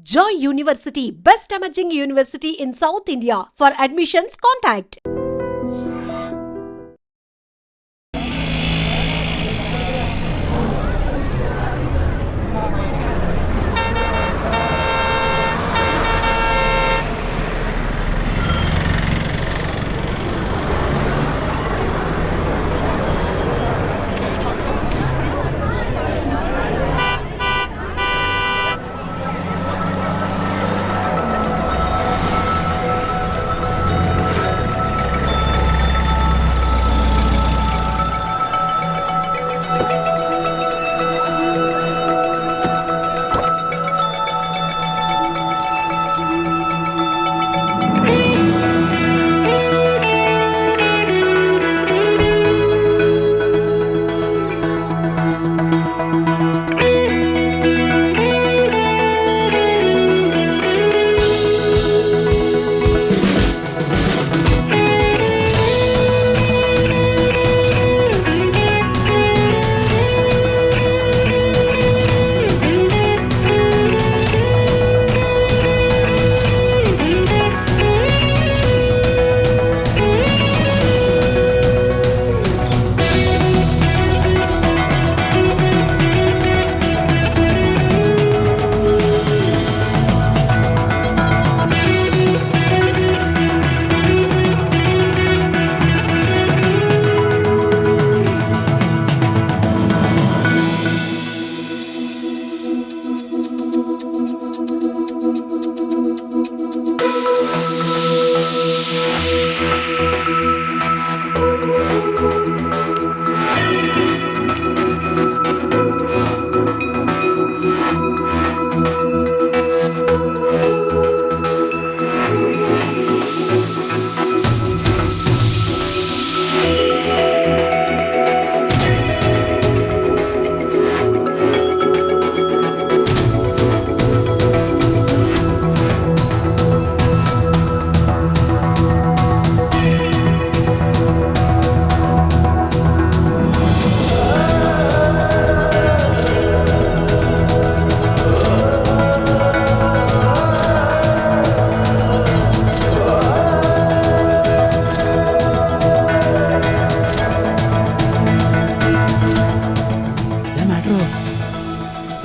Joy University, best emerging university in South India. For admissions, contact.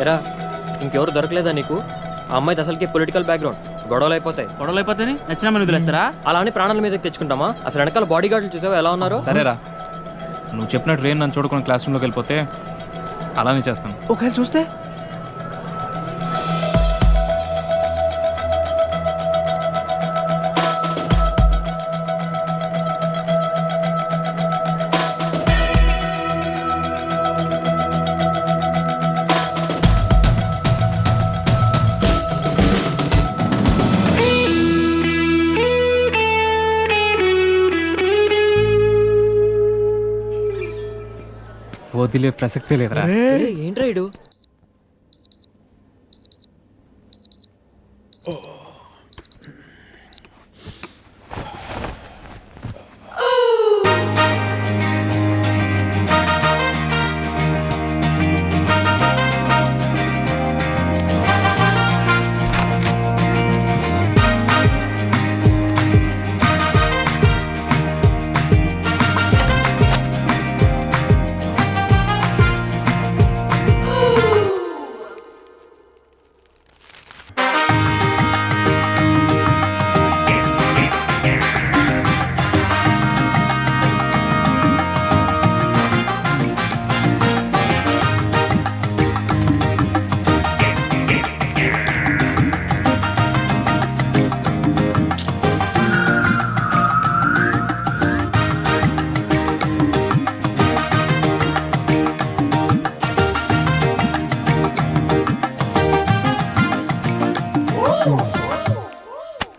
ఎరా ఇంకెవరు దొరకలేదా నీకు? ఆ అమ్మాయిది అసలుకి పొలిటికల్ బ్యాక్గ్రౌండ్. గొడవలు అయిపోతాయి నచ్చిన మన వదిలేస్తారా? అలా అని ప్రాణాల మీదకి తెచ్చుకుంటామా? అసలు వెనకాల బాడీ గార్డులు చూసావా ఎలా ఉన్నారో? సరేరా, నువ్వు చెప్పినట్టు రేన్ నన్ను చూడుకుని క్లాస్ రూమ్లోకి వెళ్ళిపోతే అలానే చేస్తాను. ఒకవేళ చూస్తే వదిలే ప్రసక్తే లేదురా. ఏంట్రా ఇడు?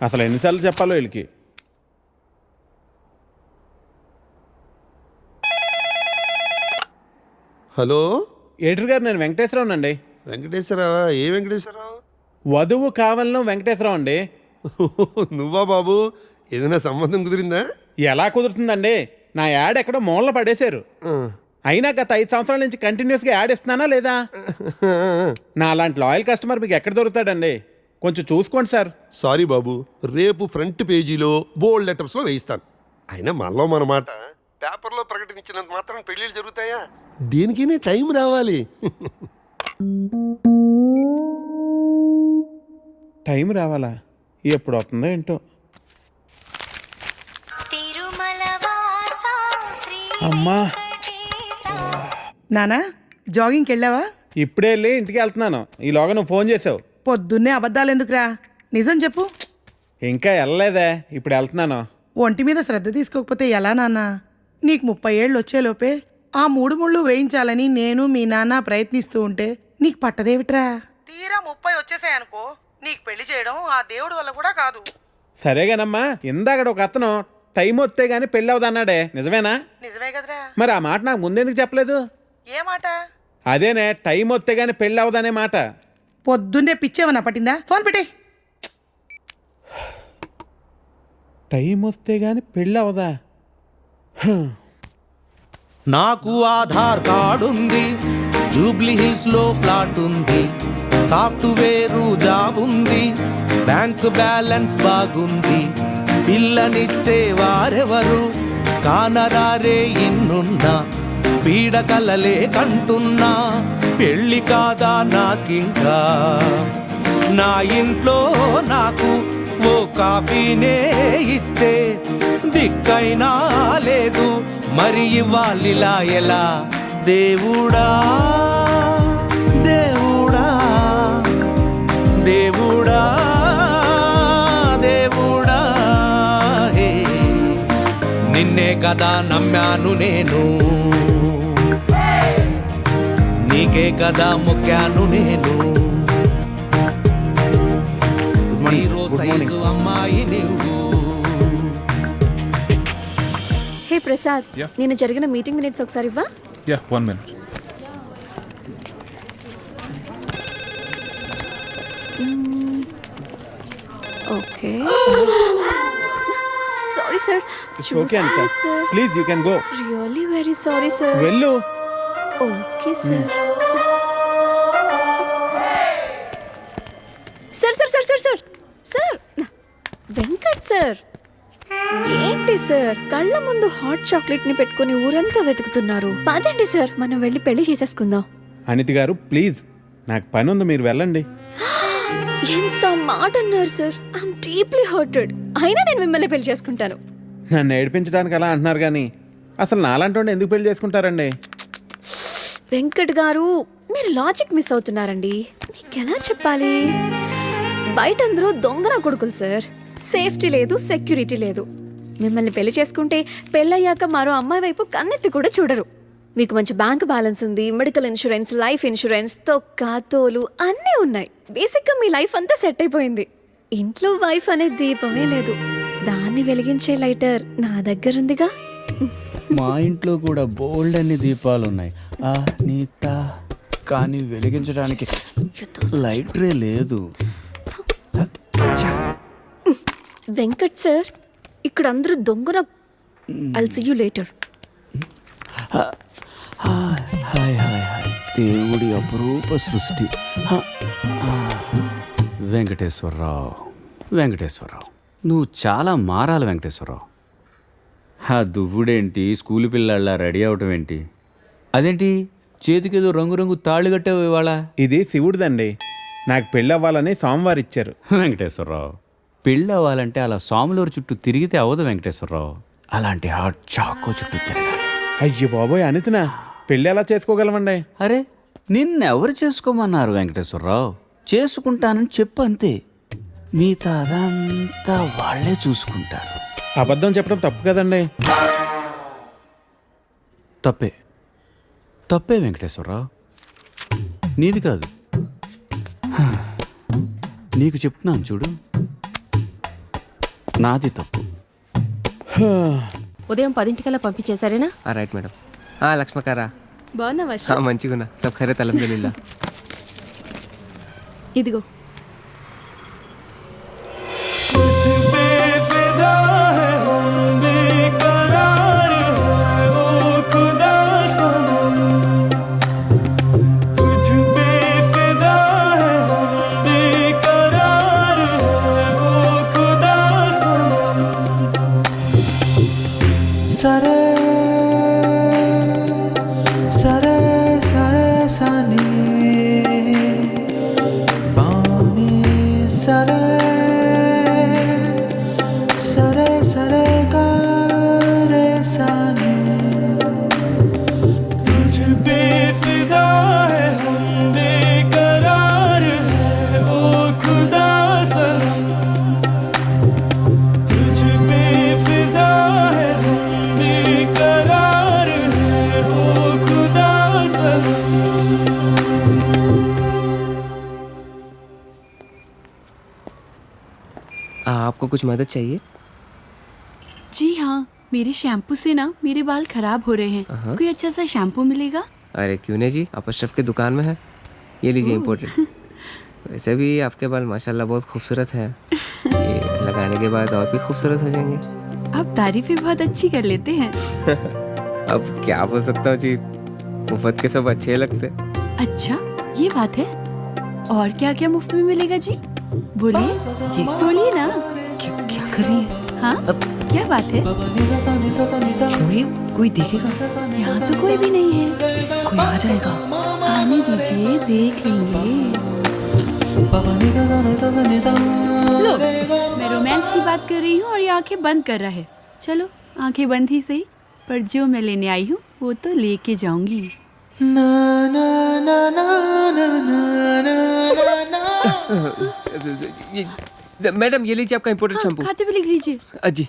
అసలు ఎన్నిసార్లు చెప్పాలో వీళ్ళకి. హలో ఎడిటర్ గారు, నేను వెంకటేశ్వరరావు అండి. వెంకటేశ్వరరావా? ఏ వెంకటేశ్వరరావు? వధువు కావాలను వెంకటేశ్వరరావు అండి. నువ్వా బాబు? ఏదైనా సంబంధం కుదిరిందా? ఎలా కుదురుతుందండి? నా యాడ్ ఎక్కడో మూలన పడేశారు. అయినా గత 5 సంవత్సరాల నుంచి కంటిన్యూస్గా యాడ్ ఇస్తున్నానా లేదా? నా అలాంటి లాయల్ కస్టమర్ మీకు ఎక్కడ దొరుకుతాడండి? కొంచెం చూసుకోండి సార్. సారీ బాబు, రేపు ఫ్రంట్ పేజీలో బోల్డ్ లెటర్స్లో వేయిస్తాను. అయినా మనలో మన మాట పేపర్లో ప్రకటించినంత మాత్రం పెళ్ళిళ్ళు జరుగుతాయా? దేనికైనా టైం రావాలి. టైం రావాలా? ఎప్పుడు అవుతుందో ఏంటో. అమ్మా, నానా జాగింగ్కి వెళ్ళావా? ఇప్పుడే వెళ్ళి ఇంటికి వెళ్తున్నాను. ఈలోగా నువ్వు ఫోన్ చేసావు. పొద్దున్నే అబద్ధాలు ఎందుకురా, నిజం చెప్పు. ఇంకా వెళ్ళలేదే, ఇప్పుడు వెళ్తున్నాను. ఒంటి మీద శ్రద్ధ తీసుకోకపోతే ఎలా నాన్నా? నీకు 30 ఏళ్ళు వచ్చేలోపే ఆ 3 ముళ్ళు వేయించాలని నేను మీ నాన్న ప్రయత్నిస్తూ ఉంటే నీకు పట్టదేవిట్రా? తీరా 30 వచ్చేసాయనుకో, నీకు పెళ్లి చేయడం ఆ దేవుడి వల్ల కూడా కాదు. సరేగానమ్మా, ఇందాక ఒక అతను టైం వస్తే గానీ పెళ్ళి అవదన్నాడే, నిజమేనా? నిజమే కదరా. మరి ఆ మాట నాకు ముందెందుకు చెప్పలేదు? ఏ మాట? అదేనే, టైం వస్తే గానీ పెళ్ళి అవదనే మాట. పొద్దున్నే పిచ్చేవన్నా పట్టిందా? ఫోన్ పెట్టే. టైం వస్తే గానీ పెళ్ళి అవదా? నాకు ఆధార్ కార్డు ఉంది, జూబ్లీ హిల్స్ లో ఫ్లాట్ ఉంది, సాఫ్ట్వేరు జాబ్ ఉంది, బ్యాంక్ బ్యాలెన్స్ బాగుంది, పిల్లనిచ్చే వారెవరు కానరారే ఎన్నున్నా, పీడకలలే కంటున్నా, పెళ్ళి కాదా నాకింకా, నా ఇంట్లో నాకు ఓ కాఫీనే ఇచ్చే దిక్కైనా లేదు, మరి ఇవ్వాలిలా ఎలా? దేవుడా దేవుడా దేవుడా దేవుడా, హే నిన్నే కదా నమ్మాను నేను, నీకే కదా మొక్కాను నేను, జీరో సైజు అమ్మాయి నువ్వు. హే ప్రసాద్, Yeah. నేను జరిగిన మీటింగ్ మినిట్స్ ఒకసారి ఇవ్వా? Yeah 1 minute. Okay. Sorry sir. It's okay, Anita. Please, you can go. Really very sorry sir. వెళ్ళు. Okay sir. Sir sir sir sir sir sir Venkat sir, ఏంటి సార్ కళ్ళ ముందు హాట్ చాక్లెట్ ని పెట్టుకుని ఊరంతా వెతుకుతున్నారు? పదండి సార్, మనం వెళ్ళి పెళ్లి చేసేసుకుందాం. అనిత గారు ప్లీజ్, నాకు పని ఉంది, మీరు వెళ్ళండి. ఎంత మాట అన్నారు సార్, ఐఎమ్ డీప్లీ హర్టెడ్. అయినా నేను మిమ్మల్ని పెళ్లి చేసుకుంటాను. నన్ను ఏడిపించడానికి అలా అంటున్నారు కానీ అసలు నాలాంటి ఎందుకు పెళ్లి చేసుకుంటారండి? వెంకట్ గారు, మీరు లాజిక్ మిస్ అవుతున్నారండి. మీకు ఎలా చెప్పాలి? బయట అందరూ దొంగన కొడుకులు సార్. సేఫ్టీ లేదు, సెక్యూరిటీ లేదు. మిమ్మల్ని పెళ్లి చేసుకుంటే పెళ్ళయ్యాక మరో అమ్మాయి వైపు కన్నెత్తి కూడా చూడరు. మీకు మంచి బ్యాంక్ బ్యాలెన్స్ ఉంది, మెడికల్ ఇన్సూరెన్స్, లైఫ్ ఇన్సూరెన్స్, తొక్క తోలు అన్నీ ఉన్నాయి. బేసిక్గా మీ లైఫ్ అంతా సెట్ అయిపోయింది. ఇంట్లో వైఫ్ అనే దీపమే లేదు, దాన్ని వెలిగించే లైటర్ నా దగ్గర ఉందిగా. మా ఇంట్లో కూడా బోల్డ్ అన్ని దీపాలు ఉన్నాయి నీత, కానీ వెలిగించడానికి లైటరే లేదు. వెంకట్ సార్, ఇక్కడ అందరూ దొంగన. I'll see you later. Hi hi hi, దేవుడి అపురూప సృష్టి. వెంకటేశ్వరరావు, వెంకటేశ్వరరావు, నువ్వు చాలా మారాలి వెంకటేశ్వరరావు. ఆ దువ్వుడేంటి, స్కూల్ పిల్లల్లా రెడీ అవటం ఏంటి? అదేంటి చేతికేదో రంగురంగు తాళ్ళు కట్టావు ఇవాళ? ఇది శివుడిదండి, నాకు పెళ్ళి అవ్వాలని స్వామివారు ఇచ్చారు. వెంకటేశ్వరరావు, పెళ్ళి అవ్వాలంటే అలా స్వాములూరు చుట్టూ తిరిగితే అవ్వదు వెంకటేశ్వరరావు. అలాంటి హాట్ చాకో చుట్టూ తిరగాలి. అయ్యో బాబోయ్ అనితనా, పెళ్ళి ఎలా చేసుకోగలమండి? అరే నిన్నెవరు చేసుకోమన్నారు వెంకటేశ్వరరావు? చేసుకుంటానని చెప్పు అంతే, మిగతా అదంతా వాళ్ళే చూసుకుంటారు. అబద్ధం చెప్పడం తప్పు కదండి. తప్పే, తప్పే వెంకటేశ్వరరావు, నీది కాదు. నీకు చెప్తున్నాను చూడు, నాది తప్పు. ఉదయం 10 పంపించేశారేనా? Right madam. లక్ష్మకారా, బాగున్నావా? మంచిగున్నా. సబ్ ఖైరత్ అల్హమ్దులిల్లా. ఇదిగో. आपको कुछ मदद चाहिए? जी हाँ, मेरे शैम्पू से ना मेरे बाल खराब हो रहे हैं। कोई अच्छा सा शैम्पू मिलेगा? अरे क्यों नहीं जी, आप अशरफ की दुकान में है, ये लीजिए इम्पोर्टेड। वैसे भी आपके बाल माशाल्लाह बहुत खूबसूरत है, ये लगाने के बाद और भी खूबसूरत हो जाएंगे। आप तारीफें बहुत अच्छी कर लेते हैं। अब क्या बोल सकता हूँ जी, मुफ्त के सब अच्छे लगते। अच्छा, ये बात है। और क्या क्या मुफ्त में मिलेगा जी? बोलिए, बोलिए ना। क्या कर रही है? हाँ, क्या बात है? छोड़िए, कोई देखेगा। यहाँ तो कोई भी नहीं है। कोई आ जाएगा। आने दीजिए, देख लेंगे। लो, मैं रोमांस की बात कर रही हूँ और ये आंखें बंद कर रहा है। चलो, आंखें बंद ही सही, पर जो मैं लेने आई हूँ वो तो लेके जाऊंगी। मैडम ये लीजिए आपका इम्पोर्टेड शैम्पू। खाते भी लिख लीजिए। అజ్జి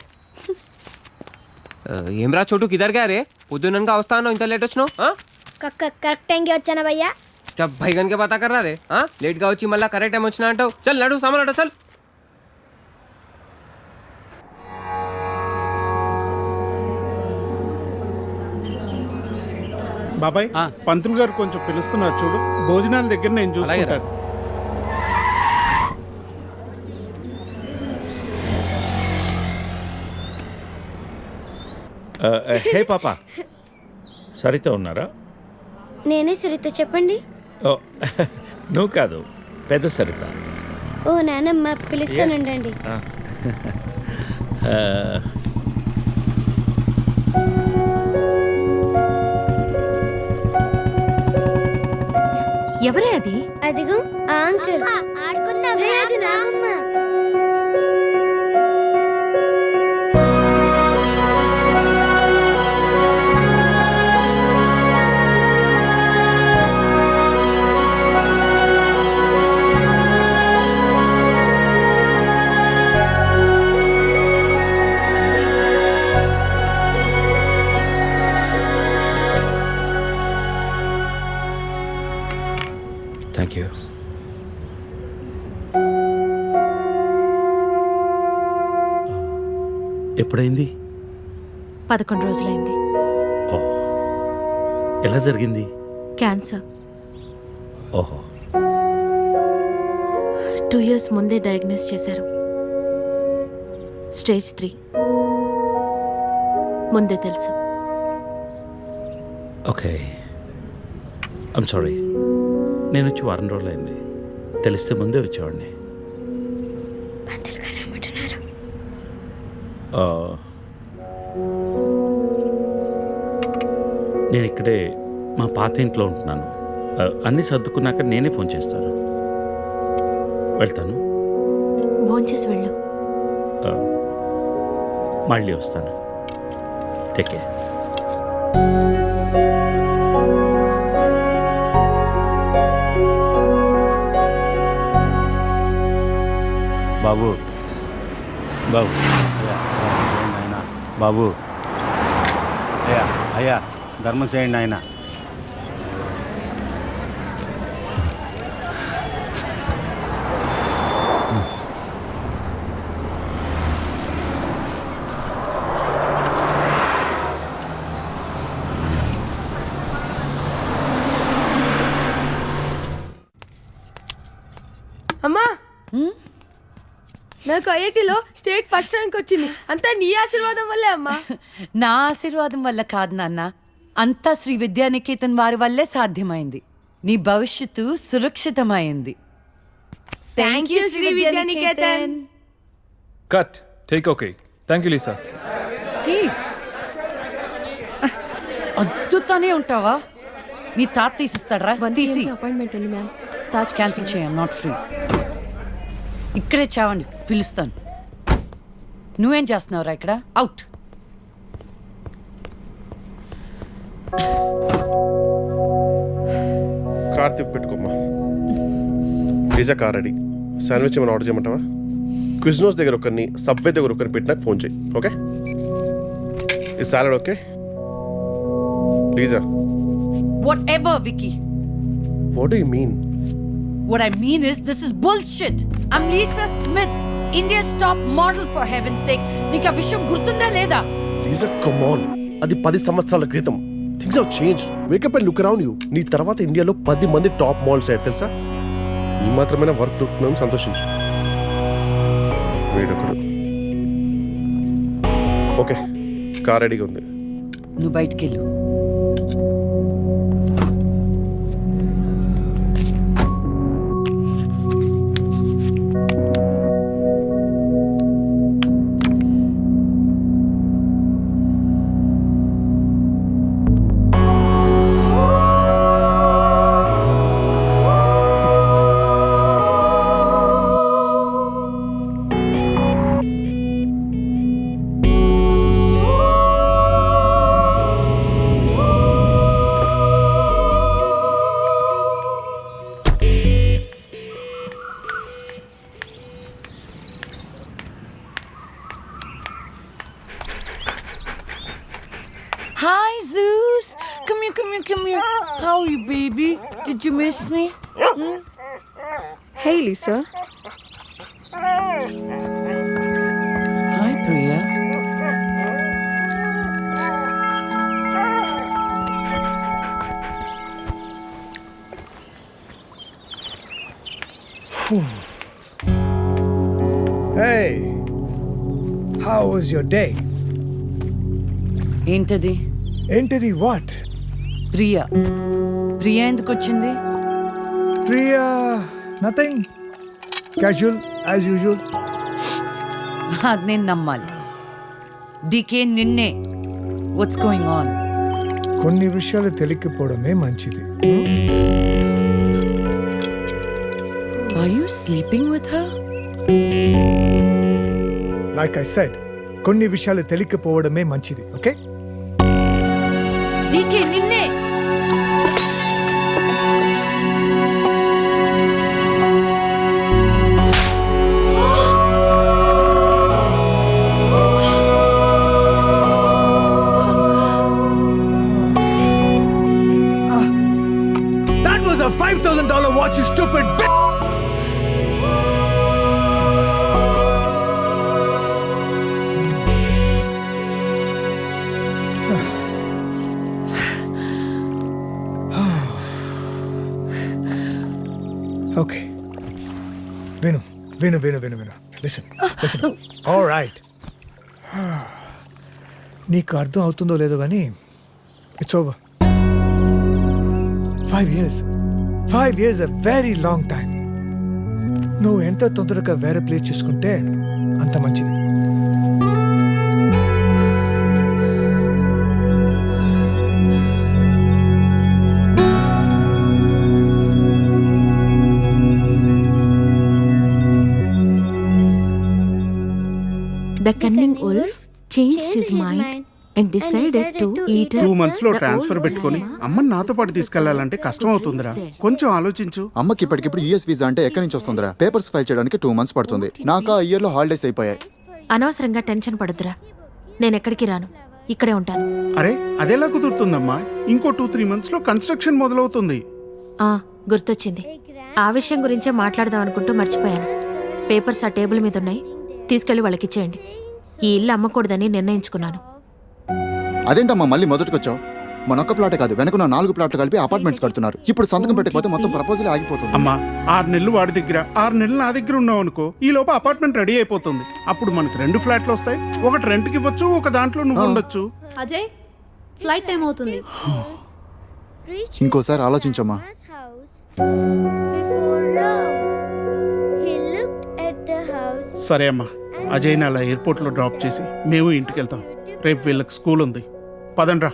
ఏమ్రా చోటు కిదర్ గా రే పొద్దుననగా వస్తాను ఇంత లేట్ వచ్చినావు కరెక్ట్ టైంకి వచ్చానా భయ్యా? क्या भैगन के बाता कर रहा रे लेट గా వచ్చి మళ్ళా కరెక్ట్ టైం వచ్చినా అంటావు చల్ నడు సామాన్ అట చల్ బాబాయ్ పంతులు గారు కొంచెం పిలుస్తున్నారు చూడు, భోజనాల దగ్గర నేను చూసుకుంటాను. హే పాప, సరిత ఉన్నారా? నేనే సరిత, చెప్పండి. ఓ నువ్వు కాదు, పెద్ద సరిత. ఓ నానమ్మ, పిలుస్తానండి. ఎవరే అది? అదిగో ఆ అంకుల్. ఆడుకుందాం. అది నానమ్మ. Thank you. ఎప్పుడైంది? 11 రోజులైంది. ఓ, ఎలా జరిగింది? క్యాన్సర్. ఓహో, 2 years ముందే డయాగ్నోస్ చేశారు. స్టేజ్ 3. ముందే తెలుసు. ఓకే. ఐమ్ సారీ, నేను వచ్చి వారం రోజులైంది. తెలిస్తే ముందే వచ్చేవాడిని. పంతులు గారు రమ్మంటున్నారు. నేను ఇక్కడే మా పాత ఇంట్లో ఉంటున్నాను. అన్నీ సర్దుకున్నాక నేనే ఫోన్ చేస్తాను. వెళ్తాను. భోంచేసి వెళ్ళు. మళ్ళీ వస్తాను. Take care. బాబు బాబు ఆయన బాబు అయ్యా అయ్యా ధర్మం చేయండి ఆయన. అమ్మా, నాకు ఐఐటీలో స్టేట్ ఫస్ట్ ర్యాంక్ వచ్చింది. అంతా నీ ఆశీర్వాదం వల్లే అమ్మా. నా ఆశీర్వాదం వల్ల కాదు నాన్న, అంతా శ్రీ విద్యానికేతన్ వారి వల్లే సాధ్యమైంది. నీ భవిష్యత్తు సురక్షితమైంది. Thank you Shri Vidyanikethan. Cut take okay. Thank you Lisa. అద్దుతానే ఉంటావా? నీ తాత తీసిస్తాడరా? తీసి అపాయింట్మెంట్ ఉంది మ్యామ్. తాజ్ క్యాన్సిల్ చేయం, నాట్ ఫ్రీ. ఇక్కడే చావండి, పిలుస్తాను. నువ్వేం చేస్తున్నావురా ఇక్కడ? అవుట్. కార్ తిప్పి పెట్టుకోమ్మా. Pizza car ready. శాండ్విచ్ ఏమైనా ఆర్డర్ చేయమంటావా? క్విజ్నోస్ దగ్గర ఒకరిని, సబ్వే దగ్గర ఒకరిని పెట్టి నాకు ఫోన్ చేయి. ఓకే? ఈ సాలడ్ ఓకే? ప్లీజా. Whatever, Vicky. What do you mean? What I mean is, this is bullshit. I'm Lisa Smith, India's top model for haven sake. నీకు ఆ విషయం గుర్తుందా లేదా? లీజా కమ్ ఆన్, అది 10 సంవత్సరాల క్రితం. Things have changed. Wake up and look around you. నీ తర్వాత ఇండియాలో 10 మంది టాప్ మోడల్స్ అయ్యారు తెలుసా? ఈ మాత్రమైనా వర్క్ దొరుకుతుందని సంతోషించు. వీడొకడు. ఓకే, కార్ రెడీగా ఉంది. నువ్వు బయటికెళ్ళు. Hi, Zeus. Come here. How are you, baby? Did you miss me? Hey, Lisa. Hi, Priya. Hey, how was your day? ఏంటది? Entity what? ప్రియా ఎందుకు వచ్చింది? Priya, nothing. Casual as usual. అది నేను నమ్మాలి. డీకే నిన్నే. What's going on? కొన్ని విషయాలు తెలియకపోవడమే మంచిది. Are you sleeping with her? Like I said, కొన్ని విషయాలు తెలియకపోవడమే మంచిది. ఓకే? డీకే నిన్నే. That was a $5,000 watch, you stupid bitch! Okay. Vinu. Listen. All right. నీకు అర్థం అవుతుందో లేదో కానీ it's over. 5 years. 5 years a very long time. నువ్వు ఎంత తొందరగా వేరే ప్లేస్ చూసుకుంటే అంత మంచిది. The cunning wolf changed his mind and decided to eat 2 months లో ట్రాన్స్ఫర్ పెట్టుకొని అమ్మని నాతో పాటు తీసుకెళ్లాలంటే కష్టం అవుతుందిరా. కొంచెం ఆలోచించు. అమ్మకి ఇప్పటికిప్పుడు యూఎస్ వీసా అంటే ఎక్కడి నుంచి వస్తుందిరా? పేపర్స్ ఫైల్ చేయడానికి 2 months పడుతుంది. నాకు ఆ ఇయర్ లో హాలిడేస్ అయిపోయాయి. అనవసరంగా టెన్షన్ పడుతురా. నేను ఎక్కడికి రాను, ఇక్కడే ఉంటాను. అరే అదెలా కుదురుతుందమ్మా? ఇంకో 2-3 months లో కన్స్ట్రక్షన్ మొదలవుతుంది. గుర్తొచ్చింది. ఆ విషయం గురించే మాట్లాడదాం అనుకుంటూ మర్చిపోయాను. పేపర్స్ ఆ టేబుల్ మీద ఉన్నాయి, తీసుకెళ్లి వాళ్ళకి ఇచ్చేయండి. ఈ ఇల్లు అమ్మకూడదని నిర్ణయించుకున్నాను. అదేంటమ్మా మళ్ళీ మొదటికొచ్చావు? మనొక్క ప్లాటే కాదు, వెనక 4 ప్లాట్లు కలిపి అపార్ట్మెంట్స్ కడుతున్నారు. ఇప్పుడు సంతకం పెట్టకపోతే మొత్తం ప్రపోజల్ ఆగిపోతుంది. అమ్మా 6 నెలలు వాడి దగ్గర, 6 నెలలు నా దగ్గర ఉన్నావు అనుకో, ఈ లోపు అపార్ట్మెంట్ రెడీ అయిపోతుంది. అప్పుడు మనకు 2 ఫ్లాట్లు వస్తాయి. ఒకటి రెంట్కి ఇవ్వచ్చు, ఒక దాంట్లో నువ్వు ఉండొచ్చు. అజయ్, ఫ్లైట్ టైం అవుతుంది. ఇంకోసారి ఆలోచించమ్మా. సరే అమ్మా, అజయ్ని అలా ఎయిర్పోర్ట్లో డ్రాప్ చేసి మేము ఇంటికి వెళ్తాం. రేపు వీళ్ళకి స్కూల్ ఉంది. పదండ్రా.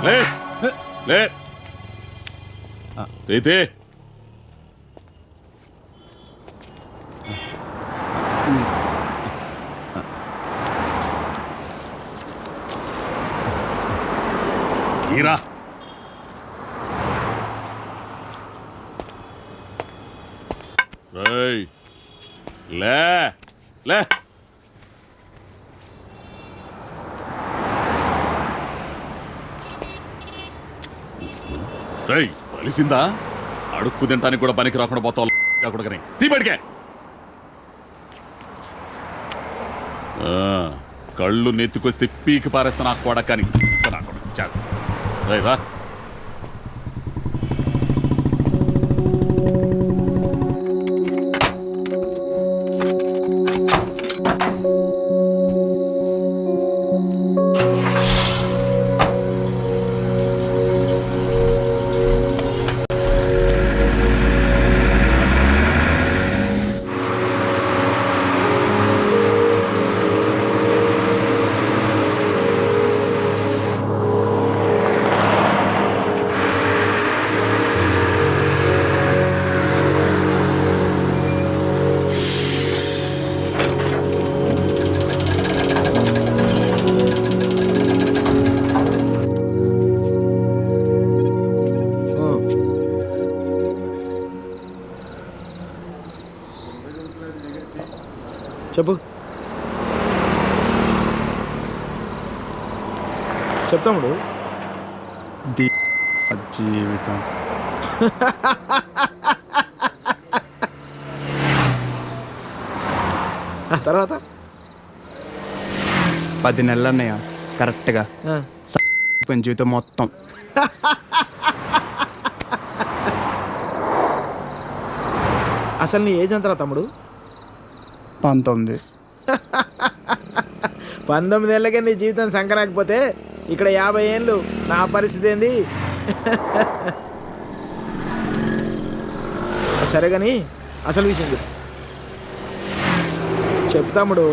లే లే అయితే తీరా రేయ్ లే లే రేయ్ కలిసిందా అడుక్కు తింటానికి కూడా పనికి రాకుండా పోతావు కొడుకని తీపడికే కళ్ళు నెత్తుకొస్తే పీకి పారేస్తా నాకు కొడకని నా కొడుకు చాలు రేయ్ రా చెప్పు చెప్తాముడు జీవితం తర్వాత 10 నెలలు అన్నయ్య కరెక్ట్గా జీవితం మొత్తం. అసలు నీ ఏజ్ ఎంతరా తమ్ముడు? 19. 19 ఏళ్ళకే నీ జీవితం సంకరాకపోతే ఇక్కడ 50 ఏళ్ళు నా పరిస్థితి ఏంది? సరే కానీ అసలు విషయం చెప్పు తమ్ముడు.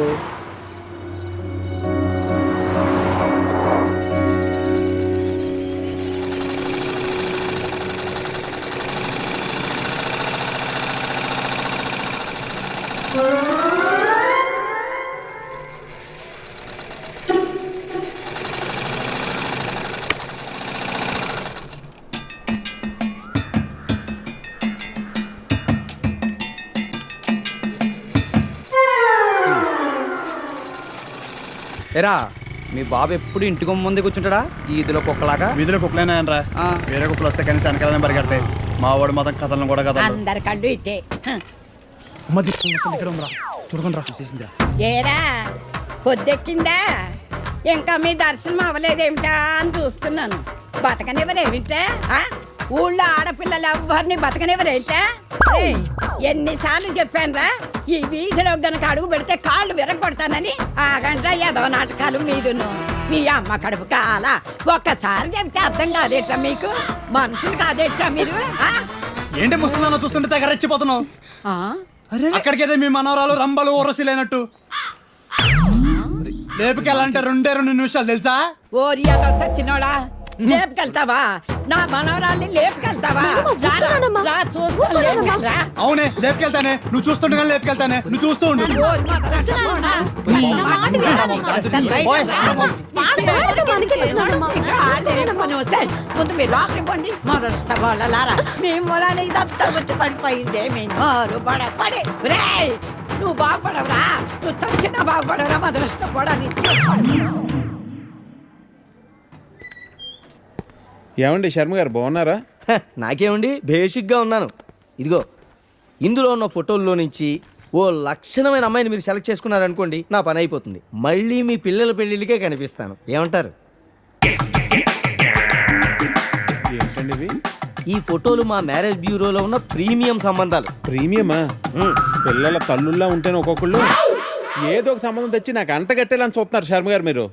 ఎరా మీ బాబు ఎప్పుడు ఇంటికి ముందే కూర్చుంటాడా ఈదిలో కుక్కలాగా? వీధిలో కుక్కలేనా రా, వేరే కుక్కలు వస్తే కానీ వెనకాలనే పరిగెడతాయి. మా వాడు మొత్తం కథలను కూడా కథలు. అందరి కళ్ళు ఇట్టే. ఇక్కడ ఉందా చూడకుండా చూసేసిందా? ఏరా పొద్దెక్కిందా? ఇంకా మీ దర్శనం అవ్వలేదేమిటా అని చూస్తున్నాను. బతకనివ్వరేమిటా? ఊళ్ళో ఆడపిల్లలు ఎవరిని బతకనివ్వరేంటా? ఎన్నిసార్లు చెప్పానురా, ఈ వీధిలో గనక అడుగు పెడితే కాళ్ళు విరగొడతానని. ఆగండ్రా ఏదో నాటకాలు మీరును. మీ అమ్మ కడుపు కాల ఒక్కసారి చెప్తే అర్థం కాదేట్రా మీకు? మనుషులు కాదేట్రా మీరు? ఏంటి ముసలిదాన్ని చూస్తుంటే తెగ రెచ్చిపోతున్నావు? అక్కడికైతే మీ మనవరాలు రంబలు ఓరసిలేనట్టు లేపుకెళ్ళాలంటే 2 నిమిషాలు తెలుసా? ఓరియాతో చచ్చినోడా, లేపుకెళ్తావా? నా మనవరాల్ని లేపుకెళ్తావా? అవునే లేపుకెళ్తానే, నువ్వు చూస్తుండగా లేపుకెళ్తానే, నువ్వు చూస్తూ ఉండు. ముందు మీరు లోపలికి పండి. మొదటి సవాళ్ళలారా మీ మూలాన్ని ఇదంతా వచ్చి పడిపోయిందే. మీ నోరు పడి రేయ్, నువ్వు బాగుపడవురా, నువ్వు చచ్చినా బాగుపడవురా. మొదలుష్టపడని ఏమండి శర్మ గారు బాగున్నారా? నాకేమండి బేసిక్గా ఉన్నాను. ఇదిగో ఇందులో ఉన్న ఫోటోల్లో నుంచి ఓ లక్షణమైన అమ్మాయిని మీరు సెలెక్ట్ చేసుకున్నారనుకోండి, నా పని అయిపోతుంది. మళ్ళీ మీ పిల్లల పెళ్ళిళ్ళకే కనిపిస్తాను. ఏమంటారు? ఏంటండి ఇవి? ఈ ఫోటోలు మా మ్యారేజ్ బ్యూరోలో ఉన్న ప్రీమియం సంబంధాలు. ప్రీమియమా? పిల్లల తల్లుల్లా ఉంటేనే ఒక్కొక్కళ్ళు ఏదో ఒక సంబంధం తెచ్చి నాకు అంటగట్టేలని చూస్తున్నారు శర్మ గారు మీరు.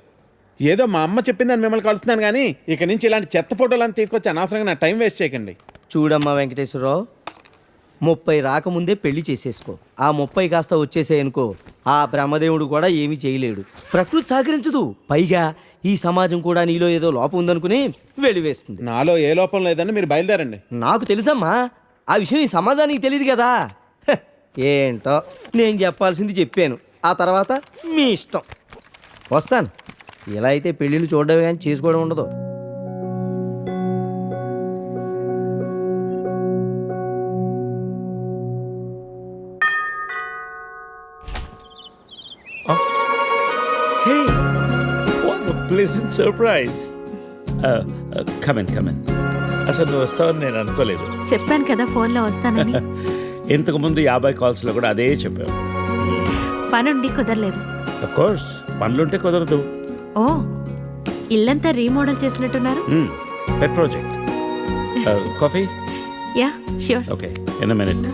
ఏదో మా అమ్మ చెప్పిందని మిమ్మల్ని కలుస్తున్నాను కానీ ఇక నుంచి ఇలాంటి చెత్త ఫోటోలను తీసుకొచ్చి అనవసరంగా నా టైం వేస్ట్ చేయకండి. చూడమ్మా వెంకటేశ్వరరావు, 30 రాకముందే పెళ్లి చేసేసుకో. ఆ 30 కాస్త వచ్చేసాయనుకో, ఆ బ్రహ్మదేవుడు కూడా ఏమీ చేయలేడు. ప్రకృతి సహకరించదు. పైగా ఈ సమాజం కూడా నీలో ఏదో లోపం ఉందనుకుని వెలివేస్తుంది. నాలో ఏ లోపం లేదని మీరు బయలుదేరండి. నాకు తెలుసమ్మా, ఆ విషయం ఈ సమాజానికి తెలియదు కదా. హ, ఏంటో నేను చెప్పాల్సింది చెప్పాను, ఆ తర్వాత మీ ఇష్టం. వస్తాను. ఇలా అయితే పెళ్ళిళ్ళు చూడడమే కానీ చేసుకోవడం ఉండదు. Hey, what a pleasant surprise. Come in. అసలు నువ్వు వస్తావని నేను అనుకోలేదు. చెప్పాను కదా ఫోన్లో వస్తానని. ఇంతకుముందు 50 కాల్స్లో కూడా అదే చెప్పావు. పనుండి కుదరలేదు. అఫ్ కోర్స్, పనులుంటే కుదరదు. ఓ, ఇల్లంతా రీమోడల్ చేసినట్టున్నారు. పెట్ project. Coffee? Yeah sure. Okay, in a minute.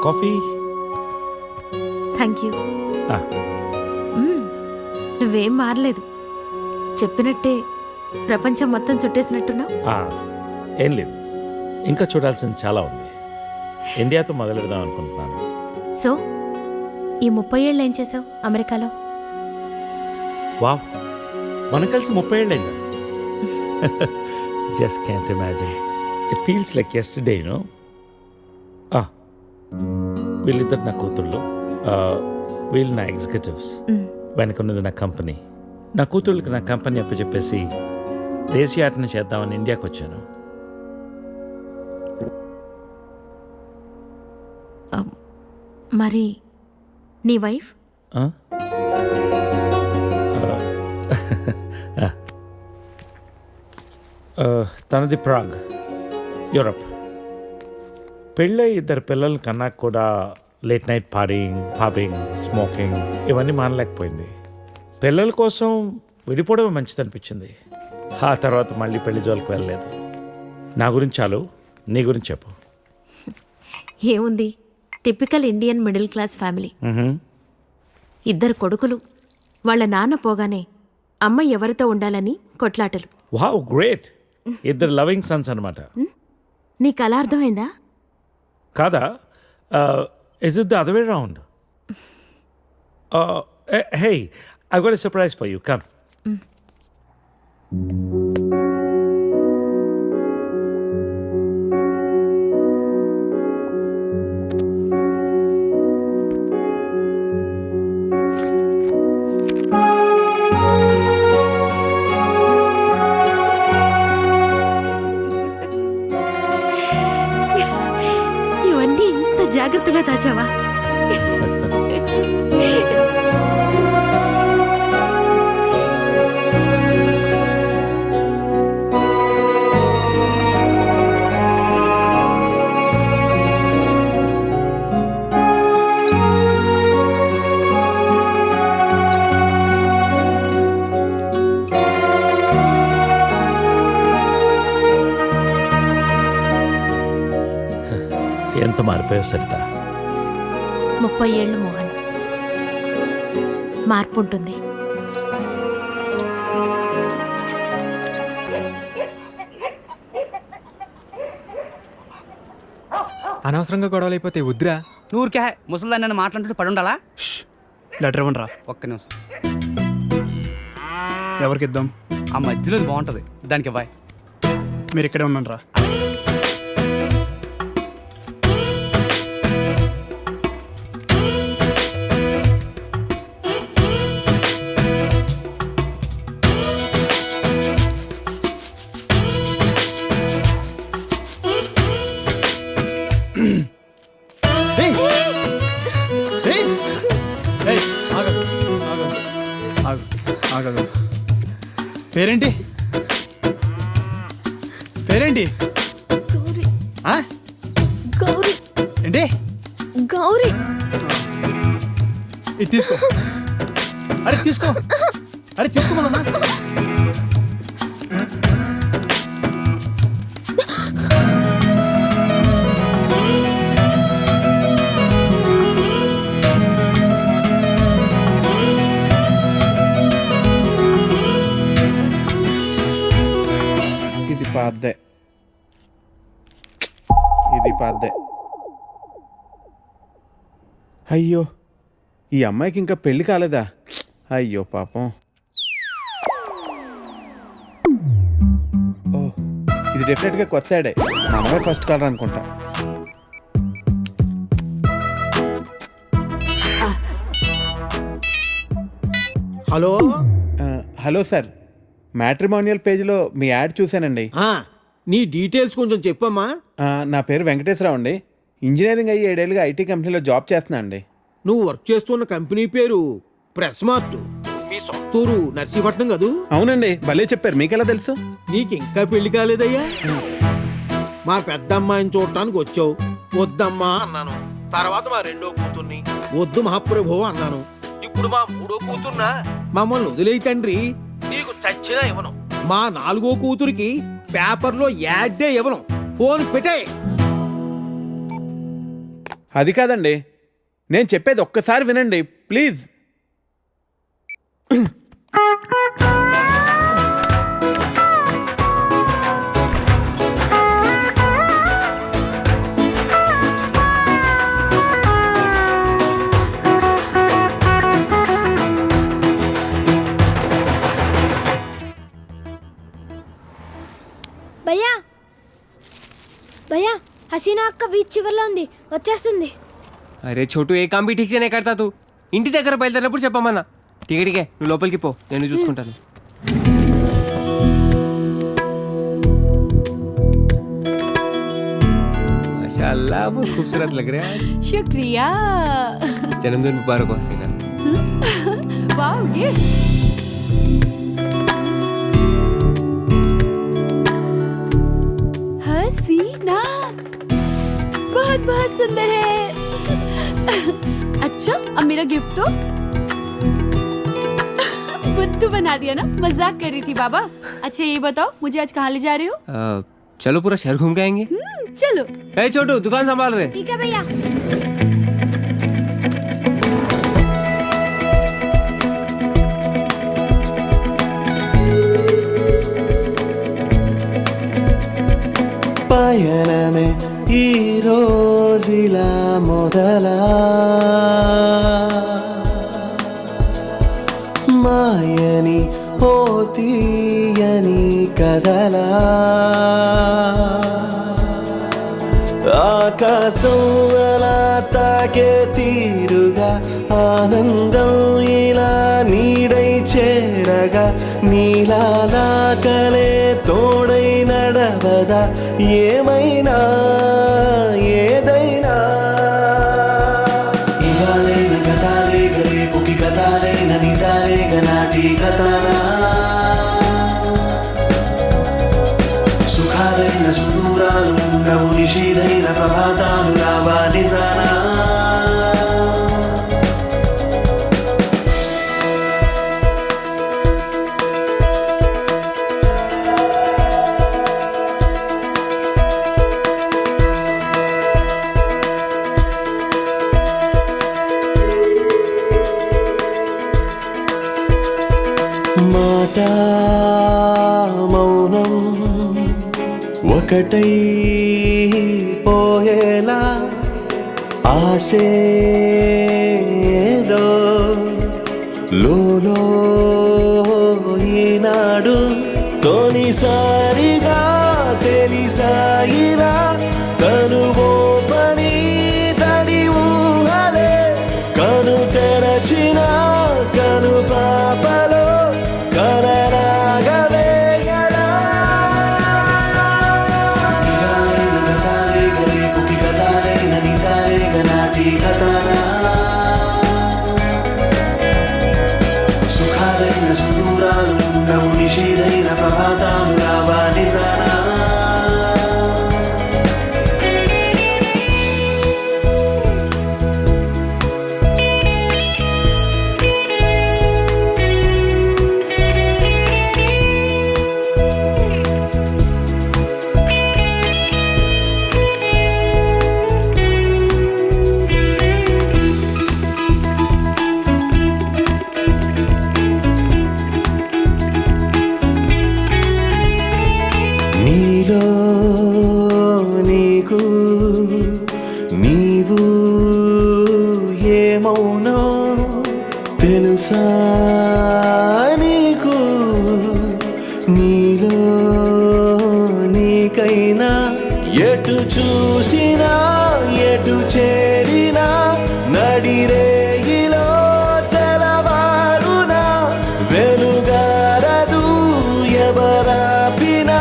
Coffee? Thank you. నువ్వేం మారలేదు. చెప్పినట్టే ప్రపంచం మొత్తం చుట్టేసినట్టున్నావు. ఏం లేదు, ఇంకా చూడాల్సింది చాలా ఉంది. ఇండియాతో మొదలు పెడదాం అనుకుంటున్నాను. సో ఈ 30 ఏళ్ళు ఏం చేసావు అమెరికాలో? వావ్, మనం కలిసి 30 ఏళ్ళైందా? Just can't imagine. It feels like yesterday, no? వీళ్ళిద్దరు నా కూతుళ్ళు, వీళ్ళు నా ఎగ్జిక్యూటివ్స్, వెనకున్నది నా కంపెనీ. నా కూతుళ్ళకి నా కంపెనీ అప్పచెప్పేసి దేశీయాటన చేద్దామని ఇండియాకి వచ్చాను. మరి నీ వైఫ్? తనది ప్రాగ్, యూరప్. పెళ్ళై 2 పిల్లలు కన్నా కూడా late night partying, pubbing, smoking ఇవన్నీ మానలేకపోయింది. పిల్లల కోసం విడిపోవడమే మంచిది అనిపించింది. ఆ తర్వాత మళ్ళీ పెళ్లి జోలికి వెళ్ళలేదు. నా గురించి చాలు, నీ గురించి చెప్పు. ఏముంది, typical Indian middle class family. 2 కొడుకులు. వాళ్ళ నాన్న పోగానే అమ్మ ఎవరితో ఉండాలని కొట్లాటలు. Wow, great. 2 లవింగ్ సన్స్ అనమాట. నీకు అలా అర్థమైందా? కాదా? Is it the other way around? Hey, I've got a surprise for you. Come. ఇవన్నీ ఇంత జాగ్రత్తగా దాచావా? ఎంత మారిపోయావు సరిత. 30 ఏళ్ళు మోహన్. మార్పు ఉంటుంది. అనవసరంగా గొడవలు అయిపోతే వద్దురా. నూరికే ముసలిదాన్ని నన్ను మాట్లాడుతూ పడి ఉండాలా? లెటర్ ఇవ్వండి రా. ఒక్క నిమిషం. ఎవరికి ఇద్దాం? ఆ మధ్యలో బాగుంటుంది, దానికి ఇవ్వాలి. మీరు ఇక్కడే ఉన్నాను రా. పేరేంటి? గౌరీ. ఏంటి? గౌరీ ఇది తీసుకో. అరే తీసుకో, అరే తీసుకోమన్నా. ఇది పాద్దే, ఇది పాద్దే. అయ్యో, ఈ అమ్మాయికి ఇంకా పెళ్లి కాలేదా? అయ్యో పాపం. ఓ, ఇది డెఫినెట్గా కొత్త యాడే. మనమే ఫస్ట్ కాలర్ అనుకుంటా. హలో. హలో సార్, మ్యాట్రిమోనియల్ పేజ్లో మీ యాడ్ చూశానండి. నీ డీటెయిల్స్ కొంచెం చెప్పమ్మా. నా పేరు వెంకటేశ్వరరావు అండి. ఇంజనీరింగ్ అయ్యి 7 ఏళ్ళుగా ఐటీ కంపెనీలో జాబ్ చేస్తున్నా అండి. నువ్వు వర్క్ చేస్తున్న కంపెనీ పేరు ప్రెస్ మార్ట్. మీ సొంతూరు నర్సీపట్నం కదూ? అవునండి, భలే చెప్పారు. మీకెలా తెలుసు? నీకు ఇంకా పెళ్లి కాలేదయ్యా? మా పెద్దమ్మాయిని చూడటానికి వచ్చావు, వద్దమ్మా అన్నాను. తర్వాత మా రెండో కూతుర్ని వద్దు మహాప్రభు అన్నాను. ఇప్పుడు మా మూడో కూతుర్నా? మమ్మల్ని వదిలేయి తండ్రి, నీకు చచ్చినా ఇవ్వను. మా 4గో కూతురికి పేపర్లో యాడ్డే ఇవ్వను. ఫోన్ పెట్టే. అది కాదండి, నేను చెప్పేది ఒక్కసారి వినండి ప్లీజ్. భయ్యా భయ్యా, హసీనా అక్క బీచ్ చివర్లో ఉంది, వచ్చేస్తుంది. అరే చోటు, ఏ కామ్ బి ఠీక్ సే నే కర్తా తూ. ఇంటి దగ్గర బయలుదేరినప్పుడు చెప్పమన్నా. టికే నువ్వు లోపలికి పో, నేను చూసుకుంటాను. माशाअल्लाह, बहुत खूबसूरत लग रहा है. शुक्रिया. जन्मदिन मुबारक हो हसीना. Wow gift. हसीना बहुत बहुत सुंदर है. अच्छा, अब मेरा गिफ्ट तो बुद्धू बना दिया ना. मजाक कर रही थी बाबा. अच्छा ये बताओ, मुझे आज कहाँ ले जा रहे हो? चलो पूरा शहर घूम के आएंगे. चलो. ए छोटू, दुकान संभाल रहे. ठीक है भैया. పయనమే ఈ రోజులా మొదలా, మాయని ఓ తీయని కదలా, ఆకాశం అలా తాకే తీరుగా, ఆనందం ఇలా నీడై చేరగా, నీలా నా కలే తోడై నడవదా, ఏమైనా ఏదైనా. ఇవాళైన గతాలే రేపుకి గతాలైన నిజాలే గనాటి కథనా, సుఖాలైన సుదూరాలు ఉండవు, నిషీదైన ప్రభాతాలు రావా నిజానా. మాట మౌనం ఒకటై పోయేలా, ఆశేదో లోలో ఈనాడు తొలిసారిగా తెలిసాయిలా, కనువో పని తడి ఊహలే, కను తెరచిన కను పాపలో కలరాగవే గలా. రేపుకి గతాలైన నిజాలే గనాటి కథనా, సుఖాలైన సుదూరాలు ఉండవు, నిషీదైన ప్రభాతాలు రావా నిజానా. నీలో నీకు నీవు ఏమౌనో తెలుసా నీకు నీలో నీకైనా ఎటు చూసినా ఎటు చేరినా నడిరేగిలో తెలవారునా వెలుగారదు ఎవరాపినా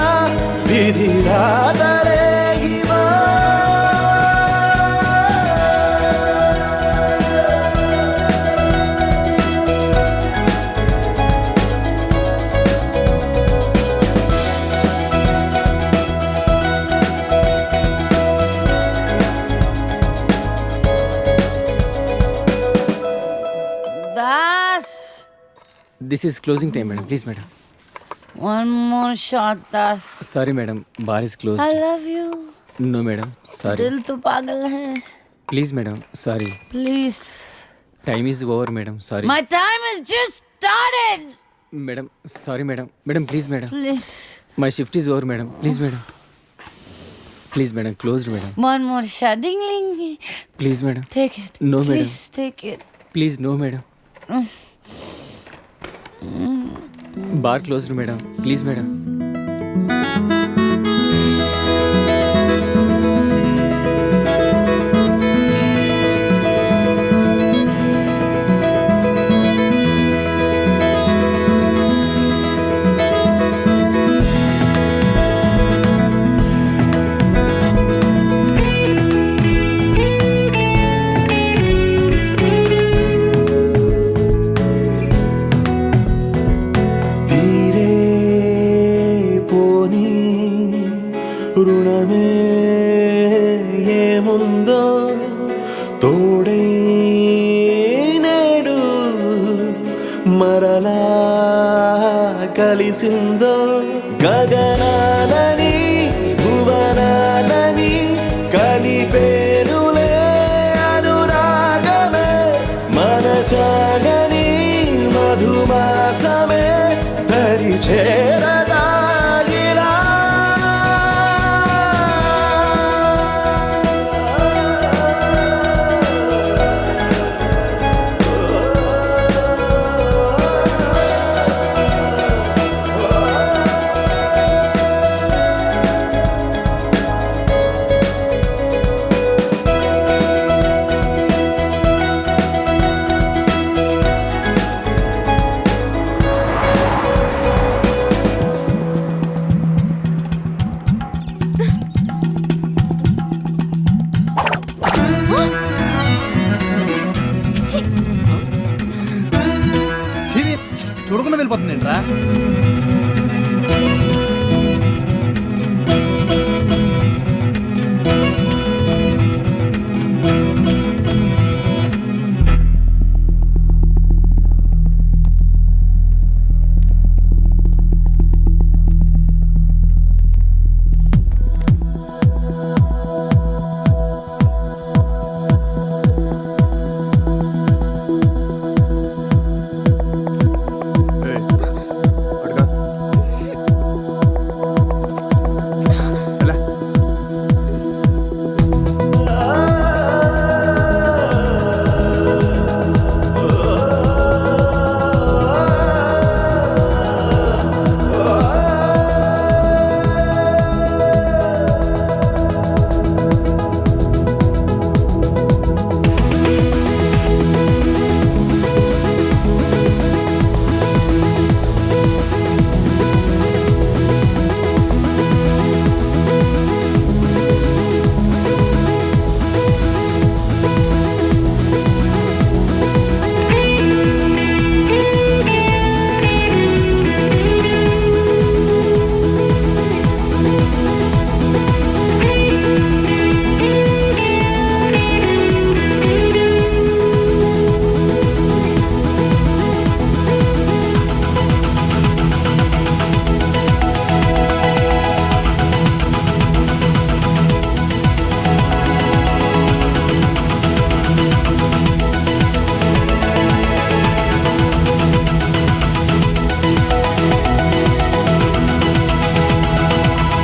విధి రాతరేగివా Das. This is closing time, madam. Please, madam. One more shot, Das. Sorry, madam. Bar is closed. I love you. No, madam. Sorry. दिल तो पागल है. Please, madam. Sorry. Please. Time is over, madam. Sorry. My time has just started. Madam. Sorry, madam. Madam, please, madam. Please. My shift is over, madam. Please, madam. Please, madam. Closed, madam. One more shot. Ding, ding. Please, madam. Take it. No, madam. Please take it. Please, no, madam. Bar closed, madam. Please, madam. తీరే పోని రుణమే ఏముందో తోడై నేడు మరలా కలిసిందో గగనాలని భువనాలని కలిపేనులే అనురాగమే మనసాగని మధుమాసమే పరిచే